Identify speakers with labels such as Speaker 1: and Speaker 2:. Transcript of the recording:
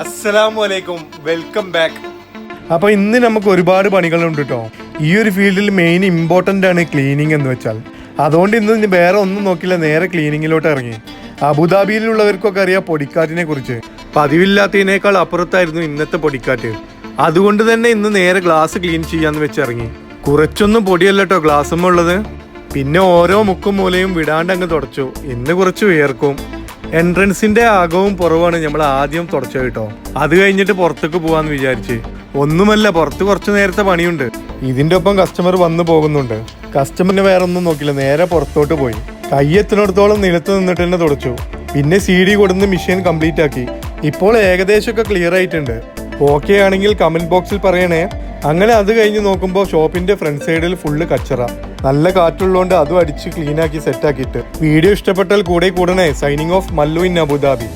Speaker 1: അസ്സലാമലൈക്കും, welcome back. അപ്പോൾ ഇന്ന് നമുക്ക് ഒരുപാട് പണികളുണ്ട് കേട്ടോ. ഈ ഒരു ഫീൽഡിൽ മെയിൻ ഇമ്പോർട്ടൻ്റ് ആണ് ക്ലീനിങ് എന്ന് വെച്ചാൽ. അതുകൊണ്ട് ഇന്ന് വേറെ ഒന്നും നോക്കില്ല, നേരെ ക്ലീനിങ്ങിലോട്ട് ഇറങ്ങി. അബുദാബിയിലുള്ളവർക്കൊക്കെ അറിയാം പൊടിക്കാറ്റിനെ കുറിച്ച്. പതിവില്ലാത്തതിനേക്കാൾ അപ്പുറത്തായിരുന്നു ഇന്നത്തെ പൊടിക്കാറ്റ്. അതുകൊണ്ട് തന്നെ ഇന്ന് നേരെ ഗ്ലാസ് ക്ലീൻ ചെയ്യാന്ന് വെച്ചിറങ്ങി. കുറച്ചൊന്നും പൊടിയല്ല കേട്ടോ ഗ്ലാസ്സുമ്മ ഉള്ളത്. പിന്നെ ഓരോ മുക്കും മൂലയും വിടാണ്ട് അങ്ങ് തുടച്ചു. ഇന്ന് കുറച്ച് വിയർക്കും. എൻട്രൻസിന്റെ അകവും പുറവാണ് നമ്മൾ ആദ്യം തുടച്ചത് കേട്ടോ. അത് കഴിഞ്ഞിട്ട് പുറത്തേക്ക് പോവാന്ന് വിചാരിച്ച്. ഒന്നുമല്ല, പുറത്ത് കുറച്ച് നേരത്തെ പണിയുണ്ട്. ഇതിന്റെ ഒപ്പം കസ്റ്റമർ വന്നു പോകുന്നുണ്ട്. കസ്റ്റമറിന് വേറെ ഒന്നും നോക്കില്ല, നേരെ പുറത്തോട്ട് പോയി. കയ്യെത്തിനോടത്തോളം നിലത്ത് നിന്നിട്ട് തന്നെ തുടച്ചു. പിന്നെ CD കൊടുന്ന് മെഷീൻ കംപ്ലീറ്റ് ആക്കി. ഇപ്പോൾ ഏകദേശമൊക്കെ ക്ലിയർ ആയിട്ടുണ്ട്. ഓക്കെ ആണെങ്കിൽ കമന്റ് ബോക്സിൽ പറയണേ. അങ്ങനെ അത് കഴിഞ്ഞ് നോക്കുമ്പോൾ ഷോപ്പിന്റെ ഫ്രണ്ട് സൈഡിൽ ഫുള്ള് കച്ചറ. നല്ല കാറ്റുള്ളതുകൊണ്ട് അതും അടിച്ച് ക്ലീൻ ആക്കി സെറ്റ് ആക്കിയിട്ട്. വീഡിയോ ഇഷ്ടപ്പെട്ടാൽ കൂടെ കൂടണേ. Signing off Mallu in Abu Dhabi.